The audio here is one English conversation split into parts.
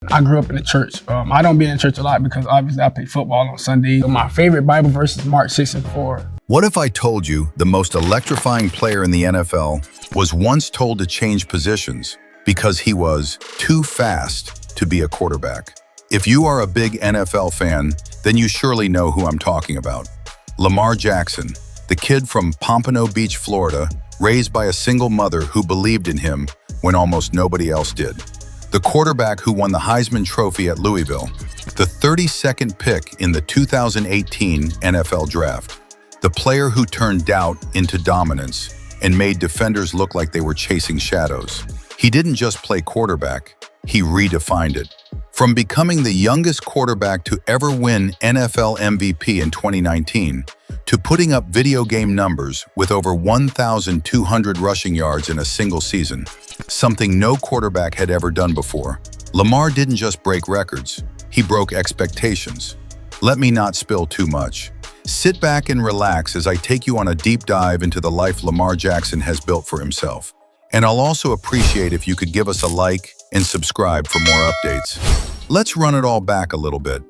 I grew up in the church. I don't be in church a lot because obviously I play football on Sundays. My favorite Bible verse is Mark 6:4. What if I told you the most electrifying player in the NFL was once told to change positions because he was too fast to be a quarterback? If you are a big NFL fan, then you surely know who I'm talking about. Lamar Jackson, the kid from Pompano Beach, Florida, raised by a single mother who believed in him when almost nobody else did. The quarterback who won the Heisman Trophy at Louisville, the 32nd pick in the 2018 NFL Draft, the player who turned doubt into dominance and made defenders look like they were chasing shadows. He didn't just play quarterback, he redefined it. From becoming the youngest quarterback to ever win NFL MVP in 2019, to putting up video game numbers with over 1,200 rushing yards in a single season, something no quarterback had ever done before. Lamar didn't just break records, he broke expectations. Let me not spill too much. Sit back and relax as I take you on a deep dive into the life Lamar Jackson has built for himself. And I'll also appreciate if you could give us a like and subscribe for more updates. Let's run it all back a little bit.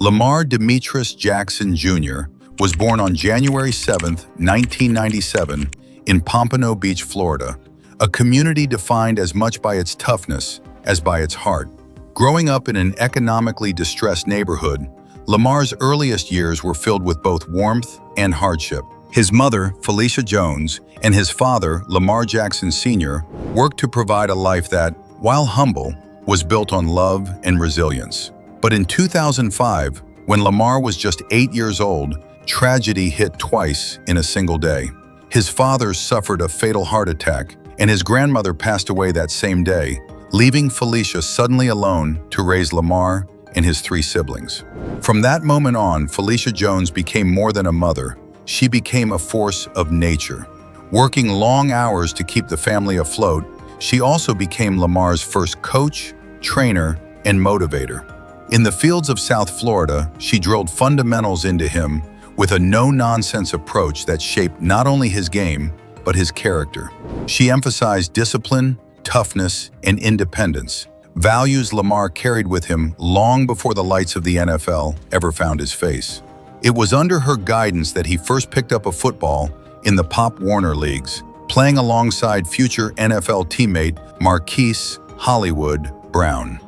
Lamar Demetrius Jackson Jr. was born on January 7, 1997, in Pompano Beach, Florida, a community defined as much by its toughness as by its heart. Growing up in an economically distressed neighborhood, Lamar's earliest years were filled with both warmth and hardship. His mother, Felicia Jones, and his father, Lamar Jackson Sr., worked to provide a life that, while humble, was built on love and resilience. But in 2005, when Lamar was just 8 years old, tragedy hit twice in a single day. His father suffered a fatal heart attack, and his grandmother passed away that same day, leaving Felicia suddenly alone to raise Lamar and his 3 siblings. From that moment on, Felicia Jones became more than a mother. She became a force of nature. Working long hours to keep the family afloat, she also became Lamar's first coach, trainer, and motivator. In the fields of South Florida, she drilled fundamentals into him with a no-nonsense approach that shaped not only his game, but his character. She emphasized discipline, toughness, and independence, values Lamar carried with him long before the lights of the NFL ever found his face. It was under her guidance that he first picked up a football in the Pop Warner Leagues, playing alongside future NFL teammate Marquise Hollywood Brown.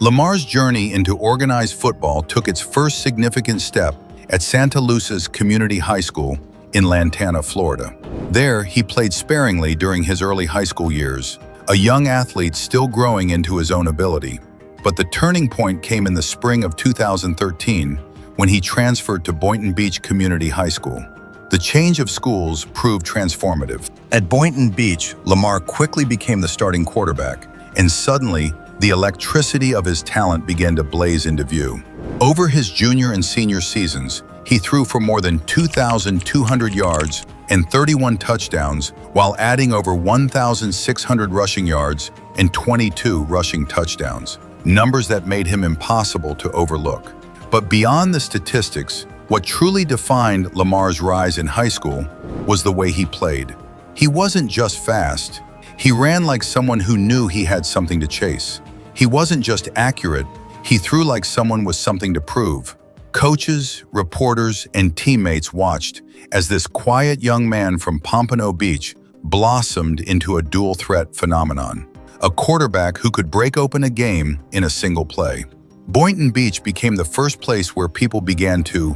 Lamar's journey into organized football took its first significant step at Santa Lucia's Community High School in Lantana, Florida. There, he played sparingly during his early high school years, a young athlete still growing into his own ability. But the turning point came in the spring of 2013 when he transferred to Boynton Beach Community High School. The change of schools proved transformative. At Boynton Beach, Lamar quickly became the starting quarterback, and suddenly, the electricity of his talent began to blaze into view. Over his junior and senior seasons, he threw for more than 2,200 yards and 31 touchdowns while adding over 1,600 rushing yards and 22 rushing touchdowns, numbers that made him impossible to overlook. But beyond the statistics, what truly defined Lamar's rise in high school was the way he played. He wasn't just fast, he ran like someone who knew he had something to chase. He wasn't just accurate, he threw like someone with something to prove. Coaches, reporters, and teammates watched as this quiet young man from Pompano Beach blossomed into a dual-threat phenomenon, a quarterback who could break open a game in a single play. Boynton Beach became the first place where people began to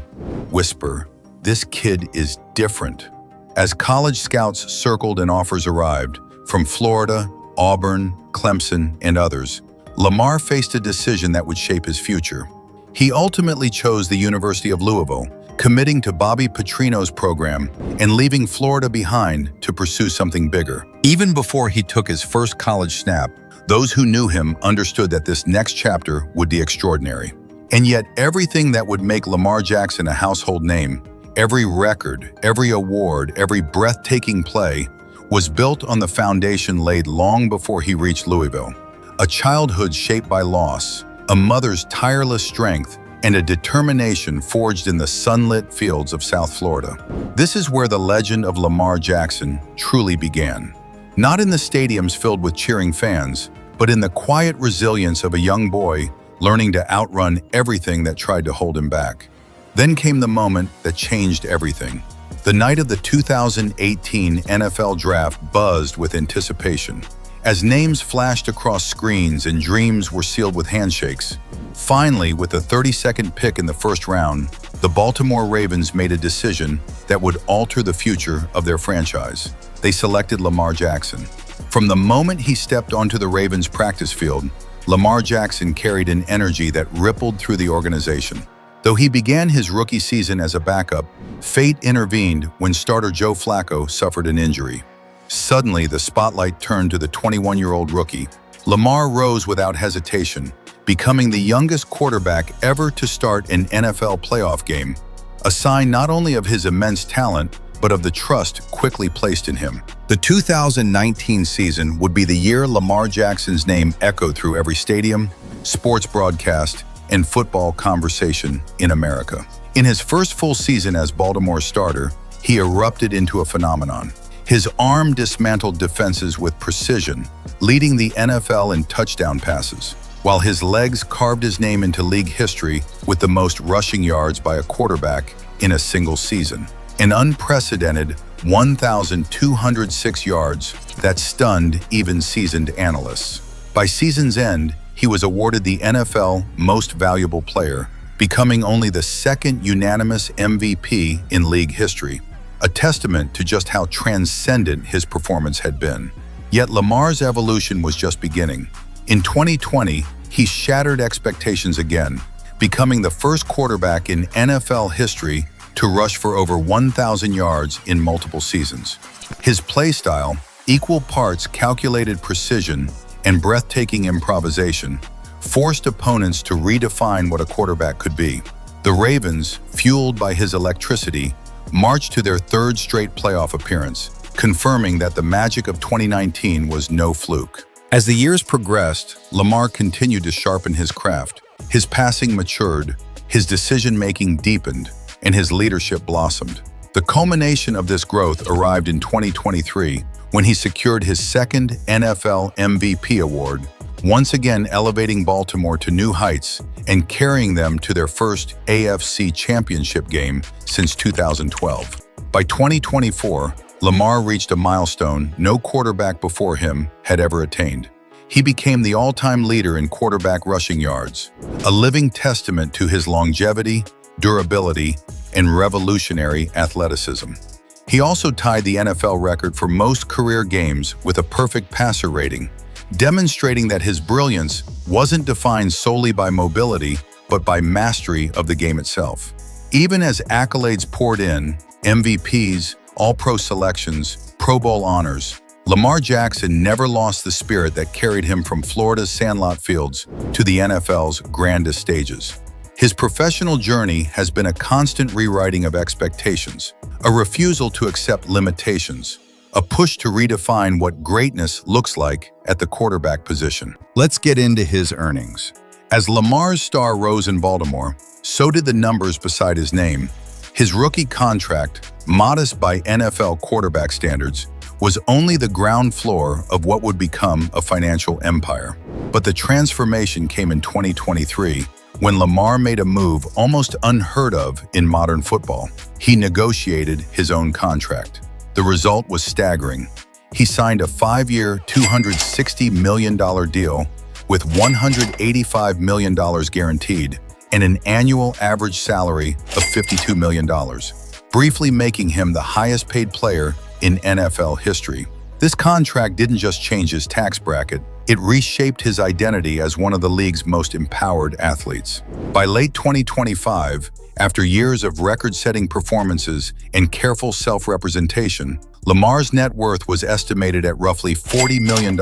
whisper, "This kid is different." As college scouts circled and offers arrived, from Florida, Auburn, Clemson, and others, Lamar faced a decision that would shape his future. He ultimately chose the University of Louisville, committing to Bobby Petrino's program and leaving Florida behind to pursue something bigger. Even before he took his first college snap, those who knew him understood that this next chapter would be extraordinary. And yet everything that would make Lamar Jackson a household name, every record, every award, every breathtaking play, was built on the foundation laid long before he reached Louisville. A childhood shaped by loss, a mother's tireless strength, and a determination forged in the sunlit fields of South Florida. This is where the legend of Lamar Jackson truly began. Not in the stadiums filled with cheering fans, but in the quiet resilience of a young boy learning to outrun everything that tried to hold him back. Then came the moment that changed everything. The night of the 2018 NFL Draft buzzed with anticipation. As names flashed across screens and dreams were sealed with handshakes, finally, with the 32nd pick in the first round, the Baltimore Ravens made a decision that would alter the future of their franchise. They selected Lamar Jackson. From the moment he stepped onto the Ravens practice field, Lamar Jackson carried an energy that rippled through the organization. Though he began his rookie season as a backup, fate intervened when starter Joe Flacco suffered an injury. Suddenly, the spotlight turned to the 21-year-old rookie. Lamar rose without hesitation, becoming the youngest quarterback ever to start an NFL playoff game, a sign not only of his immense talent, but of the trust quickly placed in him. The 2019 season would be the year Lamar Jackson's name echoed through every stadium, sports broadcast, and football conversation in America. In his first full season as Baltimore's starter, he erupted into a phenomenon. His arm dismantled defenses with precision, leading the NFL in touchdown passes, while his legs carved his name into league history with the most rushing yards by a quarterback in a single season. An unprecedented 1,206 yards that stunned even seasoned analysts. By season's end, he was awarded the NFL Most Valuable Player, becoming only the second unanimous MVP in league history, a testament to just how transcendent his performance had been. Yet Lamar's evolution was just beginning. In 2020, he shattered expectations again, becoming the first quarterback in NFL history to rush for over 1,000 yards in multiple seasons. His play style, equal parts calculated precision and breathtaking improvisation, forced opponents to redefine what a quarterback could be. The Ravens, fueled by his electricity, marched to their third straight playoff appearance, confirming that the magic of 2019 was no fluke. As the years progressed, Lamar continued to sharpen his craft. His passing matured, his decision-making deepened, and his leadership blossomed. The culmination of this growth arrived in 2023, when he secured his second NFL MVP award, once again elevating Baltimore to new heights and carrying them to their first AFC Championship game since 2012. By 2024, Lamar reached a milestone no quarterback before him had ever attained. He became the all-time leader in quarterback rushing yards, a living testament to his longevity, durability, and revolutionary athleticism. He also tied the NFL record for most career games with a perfect passer rating, demonstrating that his brilliance wasn't defined solely by mobility, but by mastery of the game itself. Even as accolades poured in, MVPs, All-Pro selections, Pro Bowl honors, Lamar Jackson never lost the spirit that carried him from Florida's sandlot fields to the NFL's grandest stages. His professional journey has been a constant rewriting of expectations, a refusal to accept limitations, a push to redefine what greatness looks like at the quarterback position. Let's get into his earnings. As Lamar's star rose in Baltimore, so did the numbers beside his name. His rookie contract, modest by NFL quarterback standards, was only the ground floor of what would become a financial empire. But the transformation came in 2023, when Lamar made a move almost unheard of in modern football. He negotiated his own contract. The result was staggering. He signed a 5-year, $260 million deal with $185 million guaranteed and an annual average salary of $52 million, briefly making him the highest paid player in NFL history. This contract didn't just change his tax bracket, it reshaped his identity as one of the league's most empowered athletes. By late 2025, after years of record-setting performances and careful self-representation, Lamar's net worth was estimated at roughly $40 million,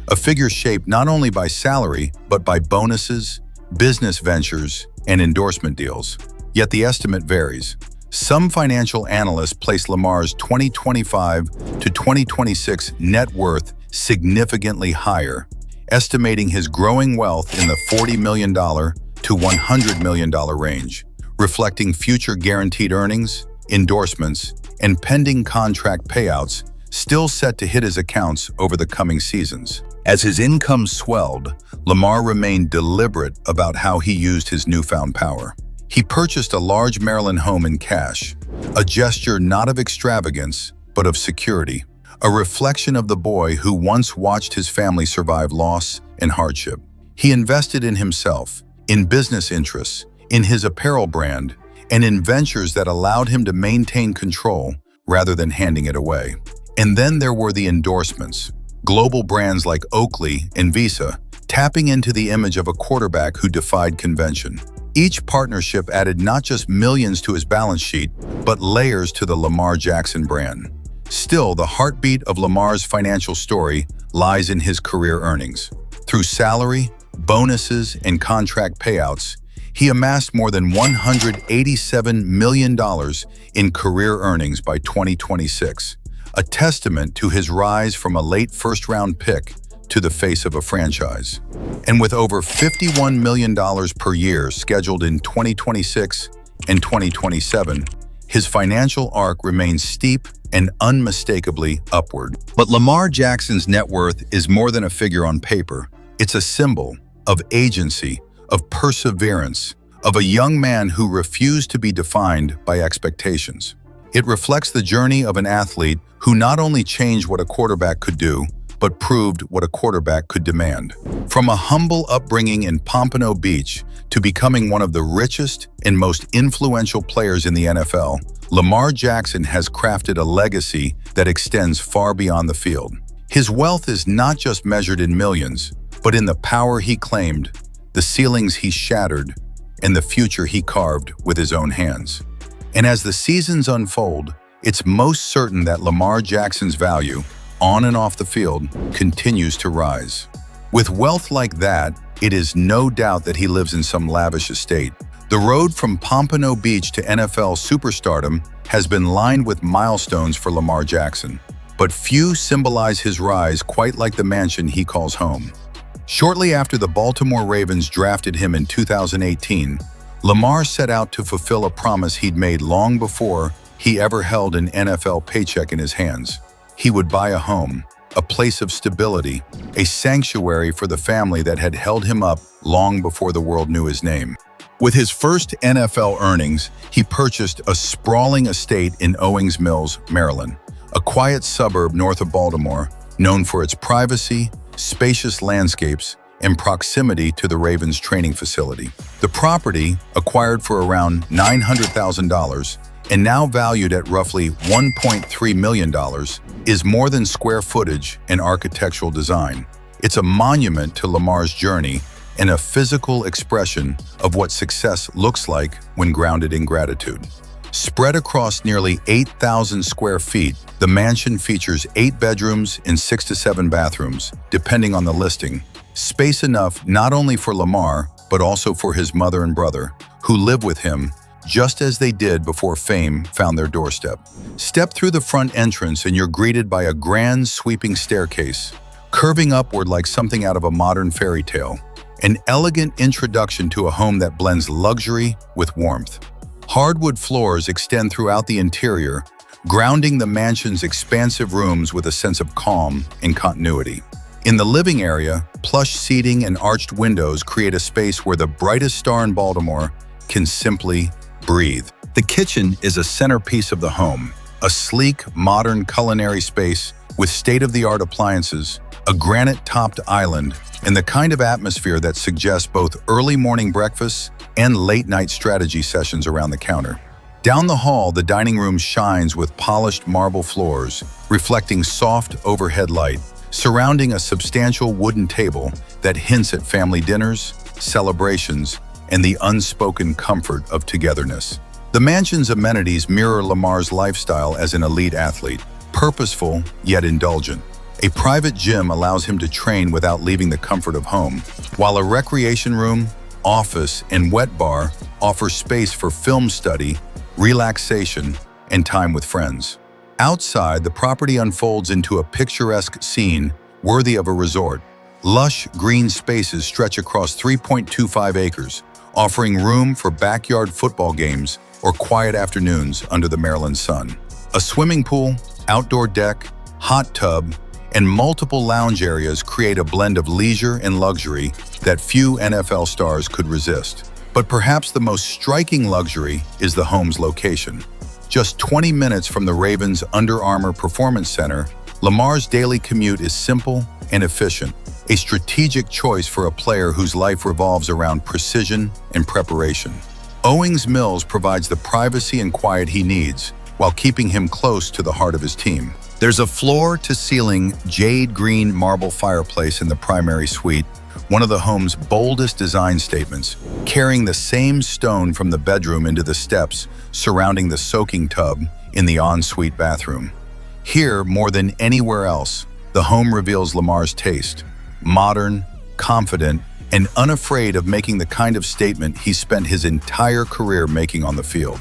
a figure shaped not only by salary, but by bonuses, business ventures, and endorsement deals. Yet the estimate varies. Some financial analysts place Lamar's 2025 to 2026 net worth significantly higher, estimating his growing wealth in the $40 million to $100 million range, reflecting future guaranteed earnings, endorsements, and pending contract payouts still set to hit his accounts over the coming seasons. As his income swelled, Lamar remained deliberate about how he used his newfound power. He purchased a large Maryland home in cash, a gesture not of extravagance, but of security, a reflection of the boy who once watched his family survive loss and hardship. He invested in himself, in business interests, in his apparel brand, and in ventures that allowed him to maintain control rather than handing it away. And then there were the endorsements. Global brands like Oakley and Visa, tapping into the image of a quarterback who defied convention. Each partnership added not just millions to his balance sheet, but layers to the Lamar Jackson brand. Still, the heartbeat of Lamar's financial story lies in his career earnings. Through salary, bonuses, and contract payouts, he amassed more than $187 million in career earnings by 2026, a testament to his rise from a late first-round pick to the face of a franchise. And with over $51 million per year scheduled in 2026 and 2027, his financial arc remains steep and unmistakably upward. But Lamar Jackson's net worth is more than a figure on paper. It's a symbol of agency, of perseverance, of a young man who refused to be defined by expectations. It reflects the journey of an athlete who not only changed what a quarterback could do, but proved what a quarterback could demand. From a humble upbringing in Pompano Beach to becoming one of the richest and most influential players in the NFL, Lamar Jackson has crafted a legacy that extends far beyond the field. His wealth is not just measured in millions, but in the power he claimed, the ceilings he shattered, and the future he carved with his own hands. And as the seasons unfold, it's most certain that Lamar Jackson's value, on and off the field, continues to rise. With wealth like that, it is no doubt that he lives in some lavish estate. The road from Pompano Beach to NFL superstardom has been lined with milestones for Lamar Jackson, but few symbolize his rise quite like the mansion he calls home. Shortly after the Baltimore Ravens drafted him in 2018, Lamar set out to fulfill a promise he'd made long before he ever held an NFL paycheck in his hands. He would buy a home, a place of stability, a sanctuary for the family that had held him up long before the world knew his name. With his first NFL earnings, he purchased a sprawling estate in Owings Mills, Maryland, a quiet suburb north of Baltimore, known for its privacy, spacious landscapes, and proximity to the Ravens training facility. The property, acquired for around $900,000 and now valued at roughly $1.3 million, is more than square footage and architectural design. It's a monument to Lamar's journey and a physical expression of what success looks like when grounded in gratitude. Spread across nearly 8,000 square feet, the mansion features 8 bedrooms and 6 to 7 bathrooms, depending on the listing. Space enough not only for Lamar, but also for his mother and brother, who live with him just as they did before fame found their doorstep. Step through the front entrance and you're greeted by a grand sweeping staircase, curving upward like something out of a modern fairy tale, an elegant introduction to a home that blends luxury with warmth. Hardwood floors extend throughout the interior, grounding the mansion's expansive rooms with a sense of calm and continuity. In the living area, plush seating and arched windows create a space where the brightest star in Baltimore can simply breathe. The kitchen is a centerpiece of the home, a sleek, modern culinary space with state-of-the-art appliances, a granite-topped island, and the kind of atmosphere that suggests both early morning breakfasts and late-night strategy sessions around the counter. Down the hall, the dining room shines with polished marble floors, reflecting soft overhead light, surrounding a substantial wooden table that hints at family dinners, celebrations, and the unspoken comfort of togetherness. The mansion's amenities mirror Lamar's lifestyle as an elite athlete, purposeful yet indulgent. A private gym allows him to train without leaving the comfort of home, while a recreation room, office, and wet bar offer space for film study, relaxation, and time with friends. Outside, the property unfolds into a picturesque scene worthy of a resort. Lush green spaces stretch across 3.25 acres, offering room for backyard football games or quiet afternoons under the Maryland sun. A swimming pool, outdoor deck, hot tub, and multiple lounge areas create a blend of leisure and luxury that few NFL stars could resist. But perhaps the most striking luxury is the home's location. Just 20 minutes from the Ravens' Under Armour Performance Center, Lamar's daily commute is simple and efficient, a strategic choice for a player whose life revolves around precision and preparation. Owings Mills provides the privacy and quiet he needs while keeping him close to the heart of his team. There's a floor-to-ceiling jade green marble fireplace in the primary suite, one of the home's boldest design statements, carrying the same stone from the bedroom into the steps surrounding the soaking tub in the ensuite bathroom. Here, more than anywhere else, the home reveals Lamar's taste: modern, confident, and unafraid of making the kind of statement he spent his entire career making on the field.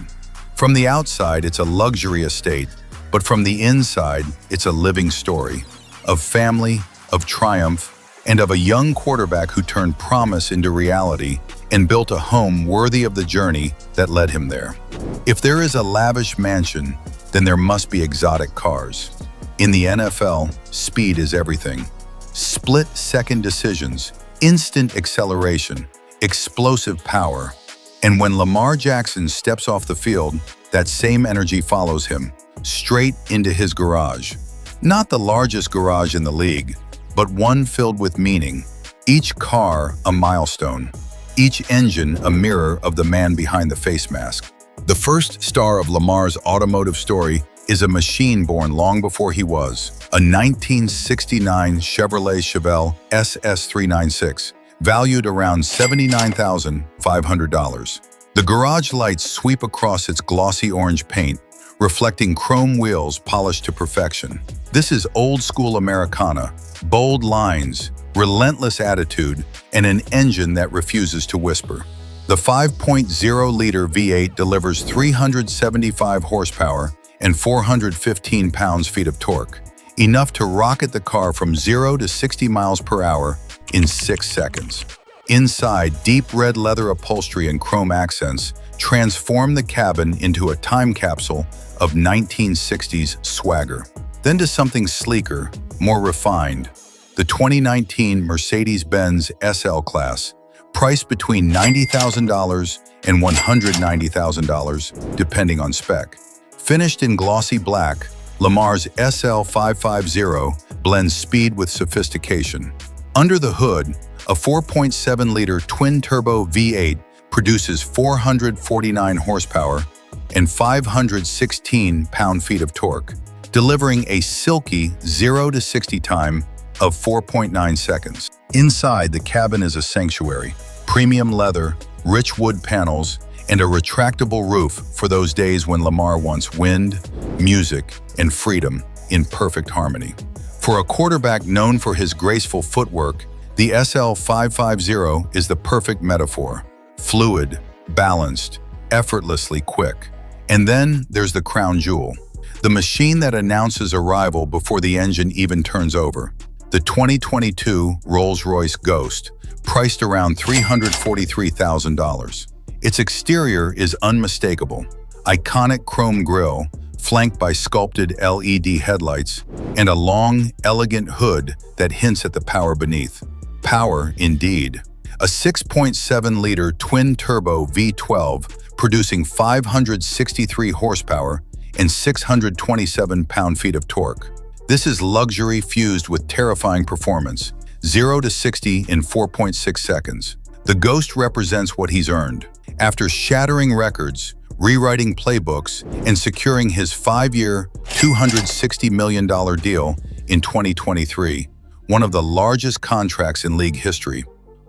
From the outside, it's a luxury estate, but from the inside, it's a living story of family, of triumph, and of a young quarterback who turned promise into reality and built a home worthy of the journey that led him there. If there is a lavish mansion, then there must be exotic cars. In the NFL, speed is everything. Split-second decisions, instant acceleration, explosive power. And when Lamar Jackson steps off the field, that same energy follows him, straight into his garage. Not the largest garage in the league, but one filled with meaning. Each car a milestone, each engine a mirror of the man behind the face mask. The first star of Lamar's automotive story is a machine born long before he was, a 1969 Chevrolet Chevelle SS396, valued around $79,500. The garage lights sweep across its glossy orange paint, reflecting chrome wheels polished to perfection. This is old-school Americana, bold lines, relentless attitude, and an engine that refuses to whisper. The 5.0-liter V8 delivers 375 horsepower and 415 pounds-feet of torque, enough to rocket the car from 0 to 60 miles per hour in 6 seconds. Inside, deep red leather upholstery and chrome accents transform the cabin into a time capsule of 1960s swagger. Then to something sleeker, more refined, the 2019 Mercedes-Benz SL Class, priced between $90,000 and $190,000, depending on spec. Finished in glossy black, Lamar's SL550 blends speed with sophistication. Under the hood, a 4.7-liter twin-turbo V8 produces 449 horsepower and 516 pound-feet of torque, delivering a silky 0 to 60 time of 4.9 seconds. Inside, the cabin is a sanctuary: premium leather, rich wood panels, and a retractable roof for those days when Lamar wants wind, music, and freedom in perfect harmony. For a quarterback known for his graceful footwork, the SL550 is the perfect metaphor: fluid, balanced, effortlessly quick. And then there's the crown jewel, the machine that announces arrival before the engine even turns over: the 2022 Rolls-Royce Ghost, priced around $343,000. Its exterior is unmistakable: iconic chrome grille, flanked by sculpted LED headlights, and a long, elegant hood that hints at the power beneath. Power, indeed. A 6.7-liter twin-turbo V12 producing 563 horsepower and 627 pound-feet of torque. This is luxury fused with terrifying performance: 0 to 60 in 4.6 seconds. The Ghost represents what he's earned. After shattering records, rewriting playbooks, and securing his 5-year, $260 million deal in 2023, one of the largest contracts in league history.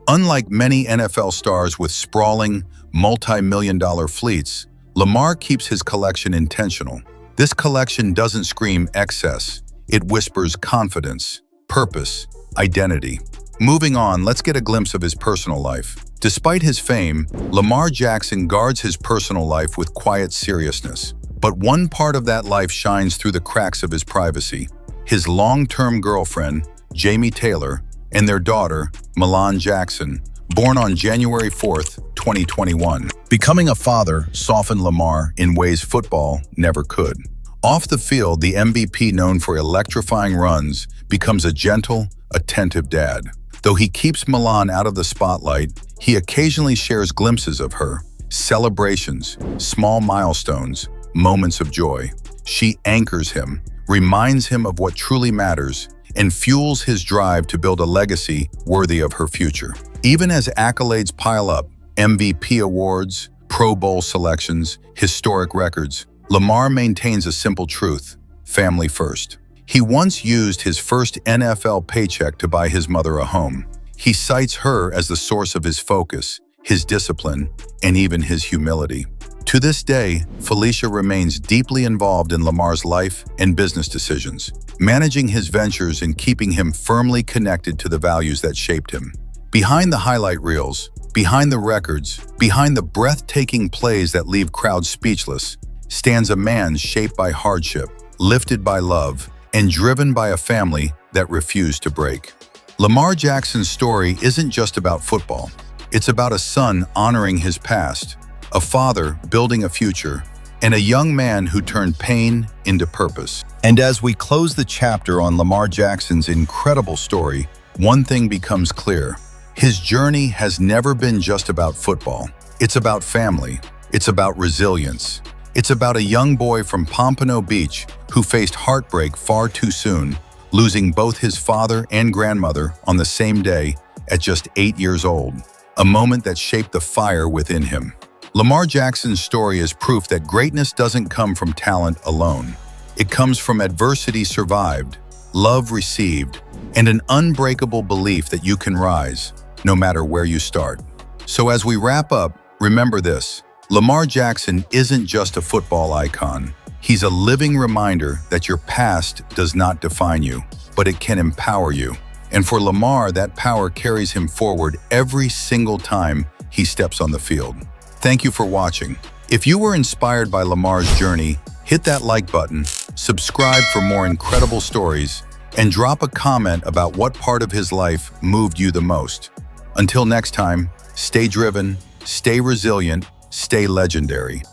Unlike many NFL stars with sprawling, multi-million-dollar fleets, Lamar keeps his collection intentional. This collection doesn't scream excess. It whispers confidence, purpose, identity. Moving on, let's get a glimpse of his personal life. Despite his fame, Lamar Jackson guards his personal life with quiet seriousness. But one part of that life shines through the cracks of his privacy: his long-term girlfriend, Jamie Taylor, and their daughter, Milan Jackson, born on January 4th, 2021. Becoming a father softened Lamar in ways football never could. Off the field, the MVP, known for electrifying runs, becomes a gentle, attentive dad. Though he keeps Milan out of the spotlight, he occasionally shares glimpses of her, celebrations, small milestones, moments of joy. She anchors him, reminds him of what truly matters, and fuels his drive to build a legacy worthy of her future. Even as accolades pile up, MVP awards, Pro Bowl selections, historic records, Lamar maintains a simple truth: family first. He once used his first NFL paycheck to buy his mother a home. He cites her as the source of his focus, his discipline, and even his humility. To this day, Felicia remains deeply involved in Lamar's life and business decisions, managing his ventures and keeping him firmly connected to the values that shaped him. Behind the highlight reels, behind the records, behind the breathtaking plays that leave crowds speechless, stands a man shaped by hardship, lifted by love, and driven by a family that refused to break. Lamar Jackson's story isn't just about football. It's about a son honoring his past, a father building a future, and a young man who turned pain into purpose. And as we close the chapter on Lamar Jackson's incredible story, one thing becomes clear. His journey has never been just about football. It's about family. It's about resilience. It's about a young boy from Pompano Beach who faced heartbreak far too soon, losing both his father and grandmother on the same day at just 8 years old, a moment that shaped the fire within him. Lamar Jackson's story is proof that greatness doesn't come from talent alone. It comes from adversity survived, love received, and an unbreakable belief that you can rise, no matter where you start. So as we wrap up, remember this: Lamar Jackson isn't just a football icon. He's a living reminder that your past does not define you, but it can empower you. And for Lamar, that power carries him forward every single time he steps on the field. Thank you for watching. If you were inspired by Lamar's journey, hit that like button, subscribe for more incredible stories, and drop a comment about what part of his life moved you the most. Until next time, stay driven, stay resilient, stay legendary.